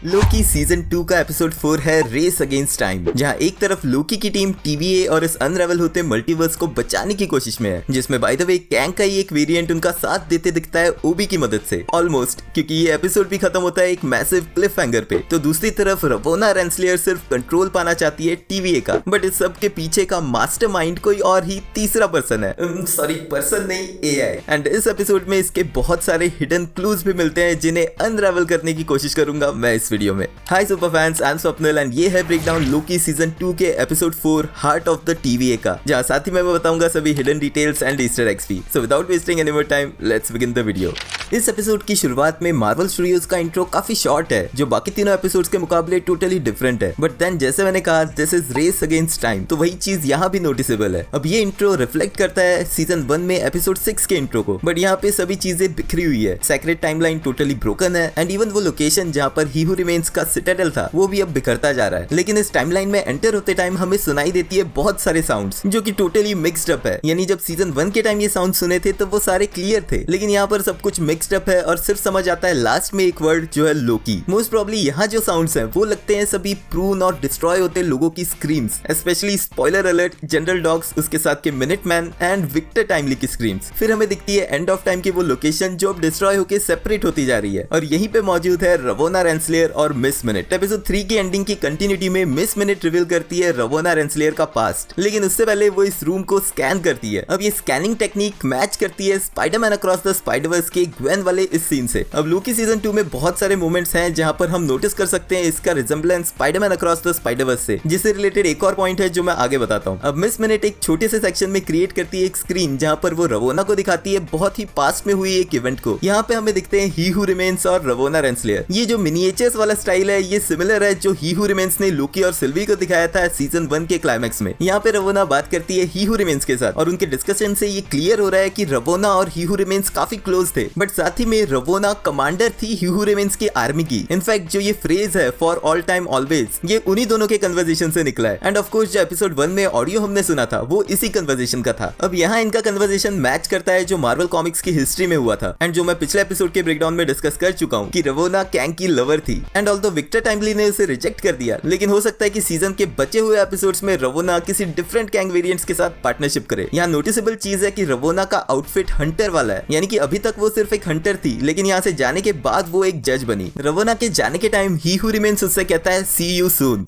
लोकी season 2 का episode 4 है race against time, जहां एक तरफ लोकी की टीम टीवीए और इस अनरेवल होते मल्टीवर्स को बचाने की कोशिश में है, जिसमें बाय द वे कैंग का ही एक वेरिएंट उनका साथ देते दिखता है ओबी की मदद से ऑलमोस्ट, क्योंकि ये एपिसोड भी खत्म होता है एक मैसिव क्लिफ हैंगर पे। तो दूसरी तरफ रवोना रेंसलेयर सिर्फ कंट्रोल पाना चाहती है टीवीए का, बट इस सब के पीछे का मास्टरमाइंड कोई और ही तीसरा पर्सन है, सॉरी पर्सन नहीं एआई। एंड इस एपिसोड में इसके बहुत सारे हिडन क्लूज भी मिलते हैं जिन्हें अनरेवल करने की कोशिश करूंगा मैं इस वीडियो में। Hi super fans, I am Swapnil and ये है ब्रेकडाउन लोकी सीजन 2 के episode 4 heart of the TVA का, जहां साथ ही मैं बताऊंगा सभी hidden details and Easter eggs भी। So without wasting any more time, let's begin the video. इस एपिसोड की शुरुआत में मार्वल स्टूडियोज का इंट्रो काफी शॉर्ट है, जो बाकी तीनों एपिसोड्स के मुकाबले टोटली डिफरेंट है। बट देन जैसे मैंने कहा, this is race against time, तो वही चीज यहाँ भी नोटिसेबल है। अब ये इंट्रो रिफ्लेक्ट करता है सीजन 1 में एपिसोड 6 के इंट्रो को, बट यहाँ पे सभी चीजें बिखरी हुई है। सेक्रेट टाइमलाइन टोटली ब्रोकन है एंड इवन वो लोकेशन जहाँ पर ही हू रिमेन्स का सिटाडेल था वो भी अब बिखरता जा रहा है। लेकिन इस टाइमलाइन में एंटर होते टाइम हमें सुनाई देती है बहुत सारे साउंड्स जो कि टोटली मिक्स्ड अप है। यानी जब सीजन 1 के टाइम ये साउंड सुने थे तो वो सारे क्लियर थे, लेकिन यहाँ पर सब कुछ मिक्स्ड अप है और सिर्फ समझ आता है लास्ट में एक वर्ड जो है लोकी। मोस्ट प्रोबब्ली यहाँ जो साउंड्स हैं वो लगते हैं सभी प्रून और डिस्ट्रॉय होते लोगों की screams, specially spoiler alert, general Dox, उसके साथ के minute man and Victor Timely की स्क्रीम्स। फिर हमें दिखती है एंड ऑफ टाइम की वो लोकेशन जो अब डिस्ट्रॉय होकर सेपरेट होती जा रही है, और यहीं पे मौजूद है रवोना रेंसलेयर और मिस मिनट। एपिसोड 3 की एंडिंग की कंटिन्यूटी में मिस मिनट रिवील करती है रवोना रेंसलेयर का पास्ट, लेकिन उससे पहले वो इस रूम को स्कैन करती है। अब ये स्कैनिंग टेक्निक मैच करती है स्पाइडरमैन अक्रॉस द स्पाइडरवर्स के ग्वेन वाले इस सीन से। अब लोकी सीजन 2 में बहुत सारे मोमेंट्स हैं जहां पर हम नोटिस कर सकते हैं इसका resemblance Spiderman across the Spider-Verse से, जिससे रिलेटेड एक और पॉइंट है जो मैं आगे बताता हूं। अब मिस मिनट एक छोटे से सेक्शन में क्रिएट करती है एक स्क्रीन जहां पर वो रवोना को दिखाती है बहुत ही पास्ट में हुई एक इवेंट को। यहाँ पे हमें दिखते हैं ही हू रिमेन्स और रवोना रेंसलेयर। ये जो मिनिएचर्स वाला स्टाइल है ये सिमिलर है जो ही हू रिमेन्स ने लोकी और सिल्वी को दिखाया था सीजन 1 के क्लाइमैक्स में। यहाँ पे रवोना बात करती है ही हू रिमेन्स के साथ, और उनके डिस्कशन से ये क्लियर हो रहा है कि रवोना और ही हू रिमेन्स काफी क्लोज थे, बट साथ ही में रवोना कमांडर थी ही हू रिमेन्स की आर्मी की। इनफैक्ट जो ये फ्रेज है फॉर ऑल टाइम ऑलवेज, ये उन्हीं दोनों के कन्वर्सेशन से निकला है। एंड ऑफ कोर्स जो एपिसोड 1 में ऑडियो हमने सुना था वो इसी कन्वर्सेशन का था। अब यहाँ इनका कन्वर्सेशन मैच करता है जो मार्वल कॉमिक्स की हिस्ट्री में हुआ था, एंड जो मैं पिछले एपिसोड के ब्रेकडाउन में डिस्कस कर चुका हूँ कि रवोना कैंग की लवर थी। एंड ऑल्दो विक्टर टाइमली ने उसे रिजेक्ट कर दिया, लेकिन हो सकता है कि सीजन के बचे हुए एपिसोड्स में रवोना किसी डिफरेंट कैंग वेरिएंट्स के साथ पार्टनरशिप करे। यहाँ नोटिसेबल चीज है कि रवोना का आउटफिट हंटर वाला है, यानी कि अभी तक वो सिर्फ एक हंटर थी, लेकिन यहाँ से जाने के बाद वो एक जज बनी। रवोना के जाने के टाइम ही हू रिमेन्स उससे कहता है सी यू सून।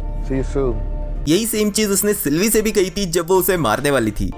यही सेम चीज उसने सिल्वी से भी कही थी जब वो उसे मारने वाली थी।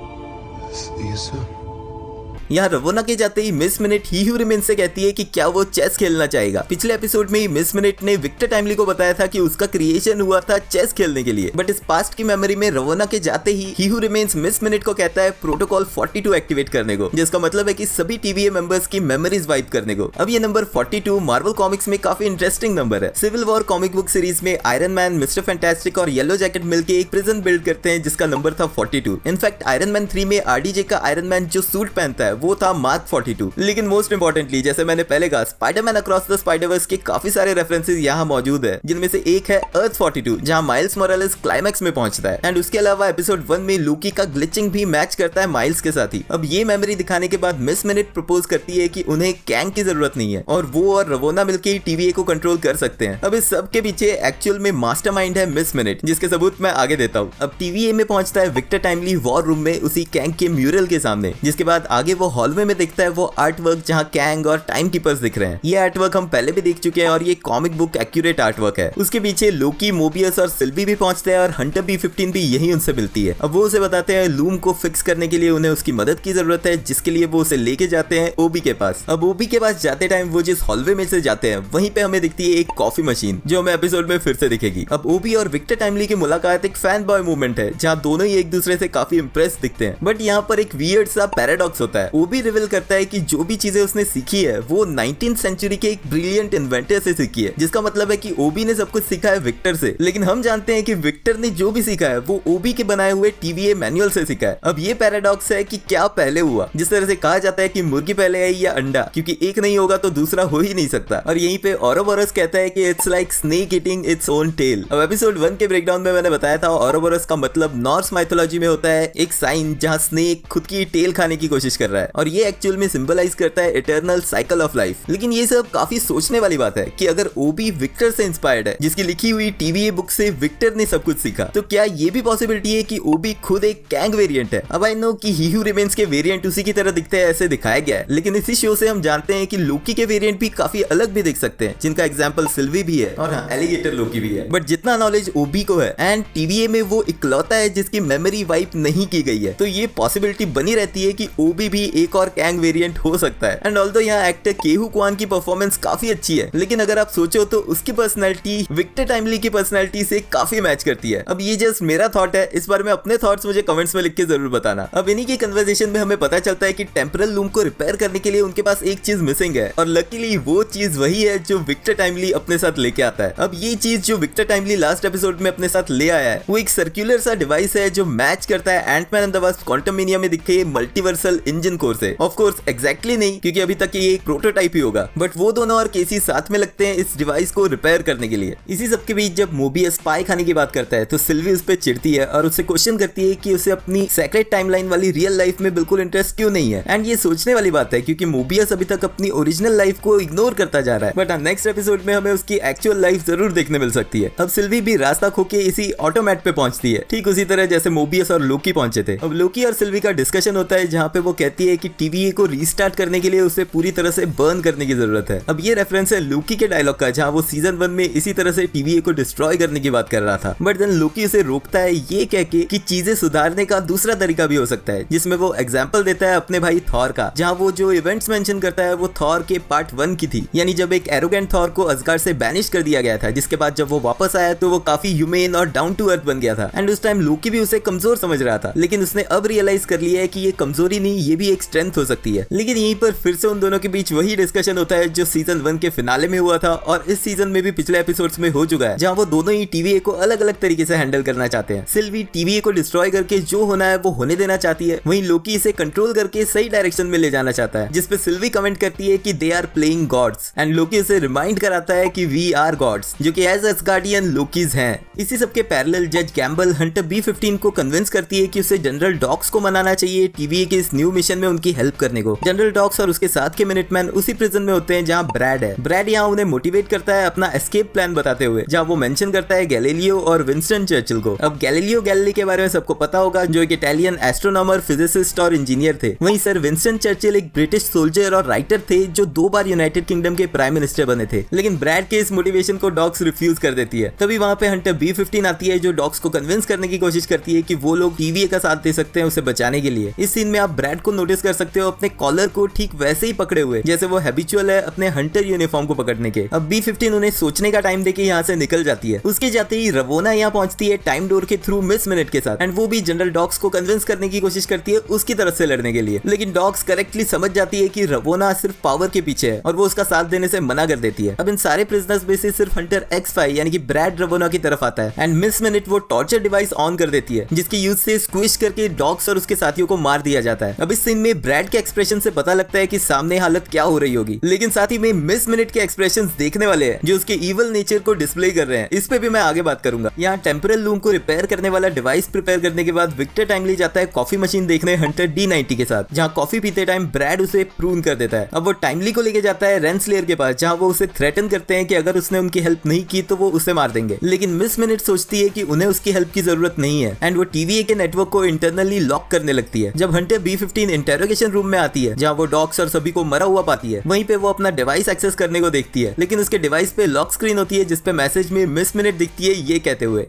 यहाँ रवोना के जाते ही मिस मिनट ही हू रिमेन्स से कहती है कि क्या वो चेस खेलना चाहेगा। पिछले एपिसोड में ही मिस मिनट ने विक्टर टाइमली को बताया था कि उसका क्रिएशन हुआ था चेस खेलने के लिए, बट इस पास्ट की मेमोरी में रवोना के जाते ही हू रिमेन्स मिस मिनट को कहता है प्रोटोकॉल 42 एक्टिवेट करने को, जिसका मतलब है कि सभी टीवीए मेंबर्स की मेमोरीज वाइप करने को। अब ये नंबर 42 मार्वल कॉमिक्स में काफी इंटरेस्टिंग नंबर है। Civil War comic book series में आयरन मैन, मिस्टर फैंटास्टिक और येलो जैकेट मिलकर एक प्रिजन बिल्ड करते हैं जिसका नंबर था 42। इनफैक्ट आयरन मैन 3 में आरडीजे का आयरन मैन जो सूट पहनता है वो था मार्क 42। लेकिन मोस्ट इंपॉर्टेंटली, जैसे मैंने पहले कहा, स्पाइडरमैन अक्रॉस द स्पाइडरवर्स के काफी सारे रेफरेंसेस यहाँ मौजूद है, जिनमें से एक है अर्थ 42 जहाँ माइल्स मोरालेस क्लाइमैक्स में पहुंचता है। एंड उसके अलावा एपिसोड 1 में लोकी का ग्लिचिंग भी मैच करता है माइल्स के साथ ही। अब ये मेमोरी दिखाने के बाद मिस मिनट प्रपोज करती है कि उन्हें कैंग की जरूरत नहीं है और वो और रवोना मिलकर ही टीवीए को कंट्रोल कर सकते हैं। अब इस सब के पीछे एक्चुअल में मास्टरमाइंड है मिस मिनट, जिसके सबूत मैं आगे देता हूँ। अब टीवीए में पहुंचता है विक्टर टाइमली वॉर रूम में उसी कैंग के म्यूरल के सामने, जिसके बाद आगे वो हॉलवे में देखता है वो आर्ट वर्क जहाँ कैंग और टाइम कीपर्स दिख रहे हैं। ये आर्ट वर्क हम पहले भी देख चुके हैं और ये comic book accurate art work है। उसके पीछे लोकी, मोबियस और सिल्वी भी पहुंचते हैं और हंटर B15 भी यही उनसे मिलती है। अब वो उसे बताते हैं लूम को फिक्स करने के लिए उन्हें उसकी मदद की जरूरत है, जिसके लिए वो उसे लेके जाते हैं ओबी के पास। अब ओबी के पास जाते टाइम वो जिस हॉलवे में से जाते हैं वहीं पे हमें दिखती है एक कॉफी मशीन जो हमें एपिसोड में फिर से दिखेगी। अब ओबी और विक्टर टाइमली की मुलाकात एक फैन बॉय मूवमेंट है जहाँ दोनों ही एक दूसरे से काफी इंप्रेस दिखते हैं, बट यहाँ पर एक वियर्ड सा पैराडॉक्स होता है। ओबी रिवील करता है कि जो भी चीजें उसने सीखी है वो 19th सेंचुरी के एक ब्रिलियंट इन्वेंटर से सीखी है, जिसका मतलब है कि ओबी ने सब कुछ सीखा है विक्टर से। लेकिन हम जानते हैं कि विक्टर ने जो भी सीखा है वो ओबी के बनाए हुए टीवीए मैनुअल से सीखा है। अब ये पैराडॉक्स है कि क्या पहले हुआ, जिस तरह से कहा जाता है कि मुर्गी पहले आई या अंडा, क्योंकि एक नहीं होगा तो दूसरा हो ही नहीं सकता। और यहीं पे औरोबोरस कहता है कि it's like snake eating its own tail. अब एपिसोड 1 के ब्रेकडाउन में मैंने बताया था औरोबोरस का मतलब नॉर्स माइथोलॉजी में होता है एक साइन जहां स्नेक खुद की टेल खाने की कोशिश कर रहा है और ये एक्चुअल में सिंबलाइज करता है इटर्नल साइकिल ऑफ लाइफ। लेकिन ये सब काफी सोचने वाली बात है कि अगर ओबी विक्टर से इंस्पायर्ड है, जिसकी लिखी हुई TVA बुक से विक्टर ने सब कुछ सीखा, तो क्या ये भी पॉसिबिलिटी है कि ओबी खुद एक कैंग वेरिएंट है। अब आई नो कि ही हू रिमेन्स के वेरिएंट उसी की तरह दिखते हैं, ऐसे दिखाया गया है, लेकिन इसी शो से हम जानते हैं कि लोकी के वेरिएंट भी काफी अलग भी दिख सकते हैं, जिनका एग्जांपल सिल्वी भी है और हाँ एलिगेटर लोकी भी है। बट जितना नॉलेज ओबी को है एंड TVA में वो इकलौता है जिसकी मेमोरी वाइप नहीं की गई है, तो ये पॉसिबिलिटी बनी रहती है कि ओबी भी एक और कैंग वेरिएंट हो सकता है। एंड ऑल्दो यहाँ एक्टर केहू क्वान की परफॉर्मेंस काफी अच्छी है, लेकिन अगर आप सोचो तो उसकी पर्सनैलिटी विक्टर टाइमली की पर्सनैलिटी से काफी मैच करती है। अब ये जस्ट मेरा थॉट है, इस बारे में अपने थॉट्स मुझे कमेंट्स में लिख के जरूर बताना। अब इन्हीं की कन्वर्सेशन में हमें पता चलता है कि टेम्परल लूम को रिपेयर करने के लिए उनके पास एक चीज मिसिंग है और लकीली वो चीज वही है जो विक्टर टाइमली अपने साथ लेके आता है। अब ये चीज जो विक्टर टाइमली लास्ट एपिसोड में अपने साथ ले आया है वो एक सर्कुलर सा डिवाइस है जो मैच करता है Ant Man and the Wasp Quantumania में दिखे मल्टीवर्सल इंजन कोर से। ऑफ कोर्स एग्जैक्टली नहीं, क्योंकि अभी तक ये एक प्रोटोटाइप ही होगा, बट वो दोनों और केसी साथ में लगते हैं इस डिवाइस को रिपेयर करने के लिए। इसी सब के बीच जब मोबियस पाई खाने की बात करता है तो सिल्वी उस पर चिढ़ती है और उससे क्वेश्चन करती है कि उसे अपनी सेक्रेट टाइमलाइन वाली रियल लाइफ में बिल्कुल इंटरेस्ट क्यों नहीं है। एंड ये सोचने वाली बात है क्योंकि मोबियस अभी तक अपनी ओरिजिनल लाइफ को इग्नोर करता जा रहा है, बट नेक्स्ट एपिसोड में हमें उसकी एक्चुअल लाइफ जरूर देखने मिल सकती है। अब सिल्वी भी रास्ता खोके इसी ऑटोमैट पे पहुंचती है, ठीक उसी तरह जैसे मोबियस और लोकी पहुंचे थे। अब लोकी और सिल्वी का डिस्कशन होता है जहाँ पे वो कहती है कि TVA को रीस्टार्ट करने के लिए उसे पूरी तरह से बर्न करने की जरूरत है। अब ये रेफरेंस है लोकी के डायलॉग का जहाँ वो सीजन 1 में इसी तरह से TVA को डिस्ट्रॉय करने की बात कर रहा था, बट देन लोकी उसे रोकता है ये कह के कि चीजें सुधारने का दूसरा तरीका भी हो सकता है, जिसमें वो एग्जाम्पल देता है अपने भाई थॉर का, जहाँ वो जो इवेंट्स मेंशन करता है वो थॉर के पार्ट 1 की थी, यानी जब एक एरोगेंट थॉर को असगार्ड से बैनिश कर दिया गया था, जिसके बाद जब वो वापस आया तो वो काफी ह्यूमेन और डाउन टू अर्थ बन गया था। एंड उस टाइम लोकी भी उसे कमजोर समझ रहा था, लेकिन उसने अब रियलाइज कर लिया है कि ये कमजोरी नहीं, ये भी एक स्ट्रेंथ हो सकती है। लेकिन यहीं पर फिर से उन दोनों के बीच वही डिस्कशन होता है जो सीजन 1 के फिनाले में हुआ था और इस सीजन में भी पिछले एपिसोड्स में हो चुका है, जहाँ वो दोनों ही TVA को अलग अलग तरीके से हैंडल करना चाहते हैं। सिल्वी TVA को डिस्ट्रॉय करके जो होना है वो होने देना चाहती है, वहीं लोकी इसे कंट्रोल करके सही डायरेक्शन में ले जाना चाहता है, जिसपे सिल्वी कमेंट करती है कि they are playing gods and Loki उसे रिमाइंड कराता है कि वी आर गॉड्स, जो कि एज असगार्डियन लोकीज हैं। इसी सबके पैरेलल जज गैम्बल हंटर B-15 को कन्विंस करती है कि उसे जनरल डॉक्स को मनाना चाहिए TVA के इस न्यू मिशन में उनकी हेल्प करने को। जनरल डॉक्स और उसके साथ के मिनटमैन उसी प्रिजन में होते हैं जहाँ ब्रैड है। ब्रैड यहाँ उन्हें मोटिवेट करता है अपना एस्केप प्लान बताते हुए, जहाँ वो मेंशन करता है गैलीलियो और विंस्टन चर्चिल को। अब गैलीलियो गैलीली के बारे में सबको पता होगा, जो एक इटालियन एस्ट्रोनॉमर, फिजिसिस्ट और इंजीनियर थे। वहीं सर विंस्टन चर्चिल एक ब्रिटिश सोल्जर और राइटर थे जो 2 बार यूनाइटेड किंगडम के प्राइम मिनिस्टर बने थे। लेकिन ब्रैड के इस मोटिवेशन को डॉक्स रिफ्यूज कर देती है। तभी वहाँ पे हंटर B-15 आती है जो डॉक्स को कन्विंस करने की कोशिश करती है कि वो लोग TVA का साथ दे सकते हैं उसे बचाने के लिए। इस सीन में आप ब्रैड को नोटिस कर सकते हो अपने कॉलर को ठीक वैसे ही पकड़े हुए जैसे वो हैबिचुअल है अपने हंटर यूनिफॉर्म को पकड़ने के। अब B-15 उन्हें सोचने का टाइम देके यहाँ से निकल जाती है। उसके जाते ही रवोना यहाँ पहुंचती है टाइम डोर के थ्रू मिस मिनट के साथ, एंड वो भी जनरल डॉक्स को कन्विंस करने की कोशिश करती है उसकी तरफ से लड़ने के लिए। लेकिन डॉक्स करेक्टली समझ जाती है कि रवोना सिर्फ पावर के पीछे है और वो उसका साथ देने से मना कर देती है। अब इन सारे प्रिजनर्स में से सिर्फ हंटर X5 यानी कि ब्रैड रवोना की तरफ आता है एंड मिस मिनट वो टॉर्चर डिवाइस ऑन कर देती है, जिसके यूज से स्क्विश करके डॉक्स और उसके साथियों को मार दिया जाता है। अब इस सीन में ब्रैड के एक्सप्रेशन से पता लगता है कि सामने हालत क्या हो रही होगी, लेकिन साथ ही में मिस मिनट के एक्सप्रेशंस देखने वाले हैं जो उसके इवल नेचर को डिस्प्ले कर रहे हैं। इस पे भी मैं आगे बात करूंगा। यहाँ टेम्परल लूम को रिपेयर करने वाला डिवाइस प्रिपेयर करने के बाद विक्टर टाइमली जाता है कॉफी मशीन देखने हंटर D-90 के साथ, जहाँ कॉफी पीते टाइम ब्रैड उसे प्रून कर देता है। अब वो टाइमली को लेके जाता है रेंसलेयर के पास, जहाँ वो उसे थ्रेटन करते हैं कि अगर उसने उनकी हेल्प नहीं की तो वो उसे मार देंगे। लेकिन मिस मिनट सोचती है कि उन्हें उसकी हेल्प की जरूरत नहीं है एंड वो TVA के नेटवर्क को इंटरनली लॉक करने लगती है। जब हंटर B-15 इंटेरोगेशन रूम में आती है जहाँ वो डॉक्स और सभी को मरा हुआ पाती है, वहीं पे वो अपना डिवाइस एक्सेस करने को देखती है, लेकिन उसके डिवाइस पे लॉक स्क्रीन होती है जिसपे मैसेज में मिस मिनट दिखती है ये कहते हुए।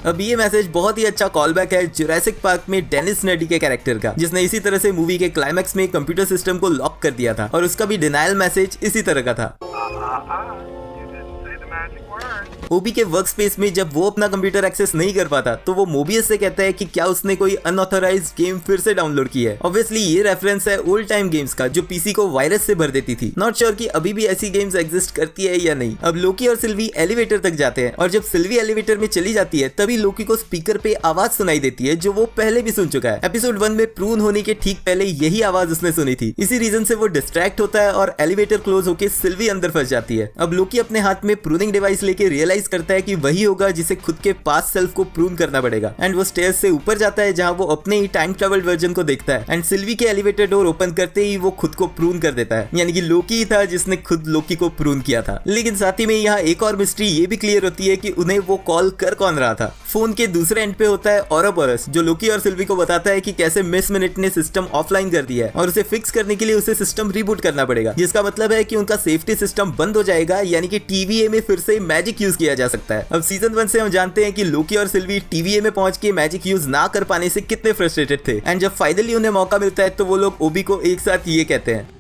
अब ये मैसेज बहुत ही अच्छा कॉल बैक है जुरासिक पार्क में डेनिस नेडी के कैरेक्टर का, जिसने इसी तरह से मूवी के क्लाइमैक्स में कंप्यूटर सिस्टम को लॉक कर दिया था और उसका भी डिनायल मैसेज इसी तरह का था। ओबी के वर्क स्पेस में जब वो अपना कंप्यूटर एक्सेस नहीं कर पाता तो वो मोबियस से कहता है कि क्या उसने कोई अनऑथराइज्ड गेम फिर से डाउनलोड की है। ऑब्वियसली ये रेफरेंस है ओल्ड टाइम गेम्स का जो पीसी को वायरस से भर देती थी। नॉट श्योर कि अभी भी ऐसी गेम्स एग्जिस्ट करती है या नहीं। अब लोकी और सिल्वी एलिवेटर तक जाते हैं और जब सिल्वी एलिवेटर में चली जाती है तभी लोकी को स्पीकर पे आवाज सुनाई देती है जो वो पहले भी सुन चुका है। एपिसोड 1 में प्रून होने के ठीक पहले यही आवाज उसने सुनी थी। इसी रीजन से वो डिस्ट्रैक्ट होता है और एलिवेटर क्लोज होकर सिल्वी अंदर फंस जाती है। अब लोकी अपने हाथ में प्रूनिंग डिवाइस लेके रियलाइज करता है कि वही होगा जिसे खुद के पास सेल्फ को प्रूव करना पड़ेगा। एंड वो स्टेयर्स से ऊपर जाता है जहाँ वो अपने ही टाइम ट्रेवल्ड वर्जन को देखता है। एंड सिल्वी के एलिवेटर डोर ओपन करते ही वो खुद को प्रूव कर देता है, यानी कि लोकी ही था जिसने खुद लोकी को प्रूव किया था। लेकिन साथ ही में यहाँ एक और मिस्ट्री ये भी क्लियर होती है कि उन्हें वो कॉल कर कौन रहा था। फोन के दूसरे एंड पे होता है औरोबोरस, जो लोकी और सिल्वी को बताता है कि कैसे मिस मिनट ने सिस्टम ऑफलाइन कर दिया है और उसे फिक्स करने के लिए उसे सिस्टम रिबूट करना पड़ेगा, जिसका मतलब है कि उनका सेफ्टी सिस्टम बंद हो जाएगा, यानी कि टीवीए में फिर से मैजिक यूज किया जा सकता है। अब सीजन 1 से हम जानते हैं कि लोकी और सिल्वी टीवीए में पहुंच के मैजिक यूज ना कर पाने से कितने फ्रस्ट्रेटेड थे। एंड जब फाइनली उन्हें मौका मिलता है तो वो लोग ओबी को एक साथ ये कहते हैं।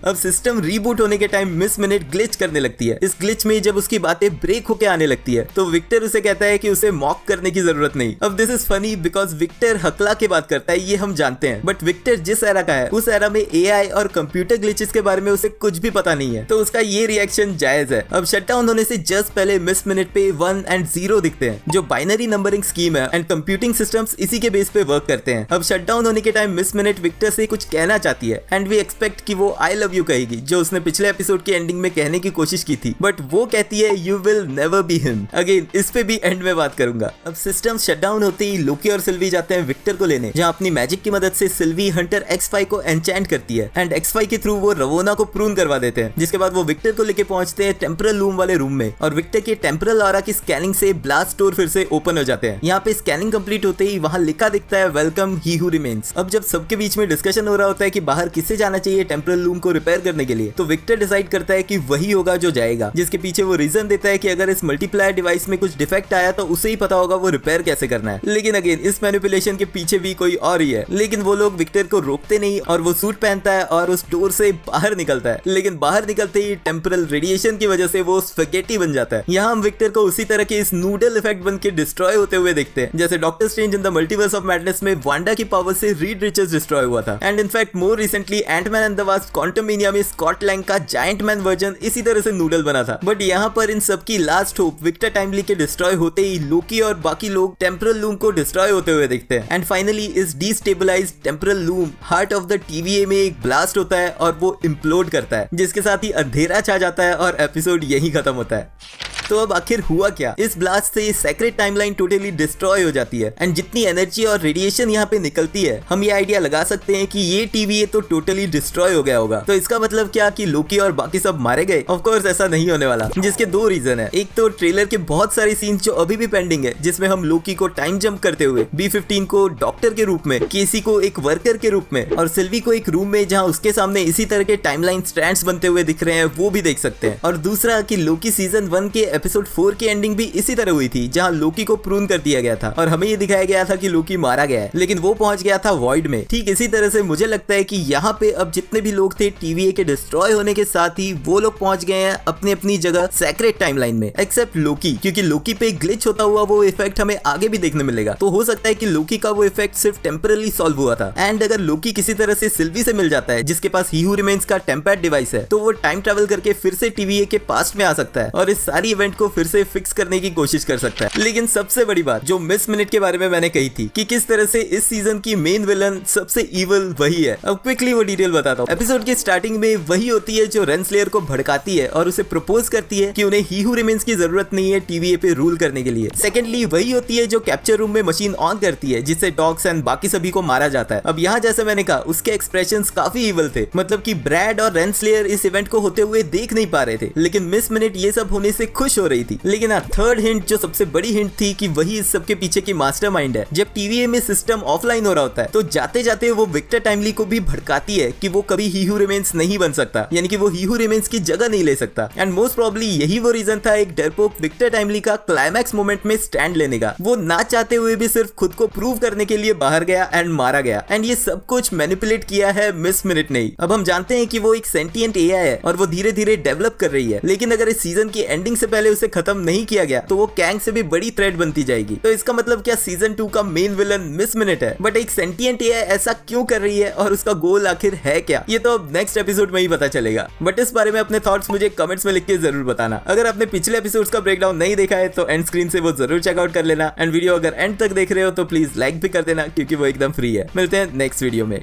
अब सिस्टम रीबूट होने के टाइम मिस मिनट ग्लिच करने लगती है। इस ग्लिच में जब उसकी बातें ब्रेक होके आने लगती है तो विक्टर उसे कहता है कि उसे मॉक करने की जरूरत नहीं। अब this is funny because Victor हकला के बात करता है, ये हम जानते हैं, बट विक्टर जिस एरा का है उस एरा में एआई और कंप्यूटर ग्लिचेस के बारे में उसे कुछ भी पता नहीं है, तो उसका ये रिएक्शन जायज है। अब शटडाउन होने से जस्ट पहले मिस मिनट पे 1 और 0 दिखते हैं, जो बाइनरी नंबरिंग स्कीम है एंड कंप्यूटिंग सिस्टम्स इसी के बेस पे वर्क करते हैं। अब शटडाउन होने के टाइम मिस मिनट विक्टर से कुछ कहना चाहती है एंड वी एक्सपेक्ट कि वो आई लव यू कहेगी, जो उसने पिछले एपिसोड की एंडिंग में कहने की कोशिश की थी, बट वो कहती है you will never be him. Again इस पे भी एंड में बात करूंगा। अब सिस्टम शटडाउन होते ही लोकी और सिल्वी जाते हैं विक्टर को लेने, जहां अपनी मैजिक की मदद से सिल्वी हंटर X5 को एन्चेंट करती है एंड X5 के थ्रू वो रवोना को प्रून करवा देते हैं, जिसके बाद वो विक्टर को लेके पहुंचते हैं टेम्परल लूम वाले रूम में और विक्टर के टेम्परल ऑरा की स्कैनिंग से ब्लास्ट डोर फिर से ओपन हो जाते हैं। यहाँ पे स्कैनिंग कंप्लीट होते ही वहां लिखा दिखता है वेलकम ही हू रिमेन्स। अब जब सबके बीच में डिस्कशन हो रहा होता है कि बाहर किसे जाना चाहिए टेम्परल लूम को रिपेयर करने के लिए, तो विक्टर डिसाइड करता है कि वही होगा जो जाएगा, जिसके पीछे वो रीजन देता है कि अगर इस मल्टीप्लायर डिवाइस में कुछ डिफेक्ट आया तो उसे ही पता होगा वो रिपेयर कैसे करना है। लेकिन अगेन इस मैनिपुलेशन के पीछे भी कोई और ही है। लेकिन वो लोग विक्टर को रोकते नहीं और वो सूट पहनता है और उस डोर से बाहर निकलता है। लेकिन बाहर निकलते ही टेम्परल रेडिएशन की वजह से वो स्पैगेटी बन जाता है। यहाँ हम विक्टर को उसी तरह के इस नूडल इफेक्ट बन के डिस्ट्रॉय होते हुए देखते हैं, जैसे Doctor Strange in the Multiverse of Madness में वांडा की पावर से रीड रिचर्स डिस्ट्रॉय हुआ था। And in fact more recently Ant Man and the Wasp Quantumania में स्कॉट लैंग का जायंट मैन वर्जन इसी तरह से नूडल बना था। बट यहाँ पर इन सबकी लास्ट होप विक्टर टाइमली के डिस्ट्रॉय होते ही लोकी और बाकी लोग टेम्परल लूम को डिस्ट्रॉय होते हुए देखते हैं। एंड फाइनली इस destabilized temporal loom heart of the TVA में एक ब्लास्ट होता है और वो इम्प्लोड करता है, जिसके साथ ही अंधेरा छा जाता है और एपिसोड यही खत्म होता है। तो अब आखिर हुआ क्या? इस ब्लास्ट से ये सेक्रेट टाइमलाइन टोटली डिस्ट्रॉय हो जाती है एंड जितनी एनर्जी और रेडिएशन यहाँ पे निकलती है, हम ये आइडिया लगा सकते हैं कि ये टीवीए तो टोटली डिस्ट्रॉय हो गया होगा। तो इसका मतलब क्या कि लोकी और बाकी सब मारे गए? ऑफ कोर्स ऐसा नहीं होने वाला, जिसके दो रीजन है। एक तो ट्रेलर के बहुत सारे सीन्स जो अभी भी पेंडिंग है, जिसमें हम लोकी को टाइम जंप करते हुए B-15 को डॉक्टर के रूप में, केसी को एक वर्कर के रूप में और सिल्वी को एक रूम में जहाँ उसके सामने इसी तरह के टाइमलाइन स्ट्रैंड्स बनते हुए दिख रहे हैं, वो भी देख सकते हैं। और दूसरा कि लोकी सीजन 1 के एपिसोड 4 की एंडिंग भी इसी तरह हुई थी, जहां लोकी को प्रून कर दिया गया था और हमें ये दिखाया गया था कि लोकी मारा गया है, लेकिन वो पहुंच गया था वॉइड में। ठीक इसी तरह से मुझे लगता है कि यहाँ पे अब जितने भी लोग थे टीवीए के डिस्ट्रॉय होने के साथ ही वो लोग पहुंच गए हैं अपनी अपनी जगह सेक्रेट टाइमलाइन में, एक्सेप्ट लोकी, क्योंकि लोकी पे ग्लिच होता हुआ वो इफेक्ट हमें आगे भी देखने मिलेगा। तो हो सकता है कि लोकी का वो इफेक्ट सिर्फ टेम्परली सॉल्व हुआ था। एंड अगर लोकी किसी तरह से सिल्वी से मिल जाता है, जिसके पास ही हू रिमेन्स का टेम्पर्ड डिवाइस है, तो वो टाइम ट्रेवल करके फिर से टीवीए के पास्ट में आ सकता है और इस सारी इवेंट को फिर से फिक्स करने की कोशिश कर सकता है। लेकिन सबसे बड़ी बात जो मिस मिनट के बारे में मैंने कही थी कि किस तरह से इस सीजन की मेन विलन सबसे इविल वही है, अब क्विकली वो डिटेल बताता हूँ। एपिसोड के स्टार्टिंग में वही होती है जो रेंसलेयर को भड़काती है और उसे प्रपोज करती है कि उन्हें ही हू रिमेन्स की जरूरत नहीं है टीवीए पे रूल करने के लिए। सेकेंडली वही होती है जो कैप्चर रूम में मशीन ऑन करती है, जिससे डॉग्स एंड बाकी सभी को मारा जाता है। अब यहाँ जैसे मैंने कहा उसके एक्सप्रेशंस काफी इविल थे, मतलब कि ब्रैड और रेंसलेयर इस इवेंट को होते हुए देख नहीं पा रहे थे, लेकिन मिस मिनट ये सब होने से खुश हो रही थी। लेकिन थर्ड हिंट जो सबसे बड़ी हिंट थी कि वही इस सब के पीछे की मास्टरमाइंड है। जब टीवीए में सिस्टम ऑफलाइन हो रहा होता है तो जाते जाते वो विक्टर टाइमली को भी भड़काती है कि वो कभी ही हू रिमेन्स नहीं बन सकता, यानी कि वो ही हू रिमेन्स की जगह नहीं ले सकता। एंड मोस्ट प्रोबेबली यही वो रीजन था एक डरपोक विक्टर टाइमली का क्लाइमैक्स मोमेंट में स्टैंड लेने का। वो ना चाहते हुए भी सिर्फ खुद को प्रूव करने के लिए बाहर गया एंड मारा गया। एंड ये सब कुछ मैनिपुलेट किया है मिस मिनट ने ही। अब हम जानते हैं कि वो एक सेंटिएंट एआई है और वो धीरे धीरे डेवलप कर रही है, लेकिन अगर इस सीजन की एंडिंग से पहले उसे खत्म नहीं किया गया तो वो कैंग से भी बड़ी थ्रेट बनती जाएगी। तो इसका मतलब क्या सीजन 2 का मेन विलन मिस मिनट है, बट एक सेंटिएंट एआई ऐसा क्यों कर रही है और उसका गोल आखिर है क्या, ये तो अब नेक्स्ट एपिसोड में ही पता चलेगा। बट इस बारे में अपने थॉट्स मुझे कमेंट्स में लिख के जरूर बताना। अगर आपने पिछले एपिसोड्स का ब्रेकडाउन नहीं देखा है तो एंड स्क्रीन से वो जरूर चेकआउट कर लेना। एंड वीडियो अगर एंड तक देख रहे हो तो प्लीज लाइक भी कर देना, क्योंकि वो एकदम फ्री है। मिलते हैं नेक्स्ट वीडियो में।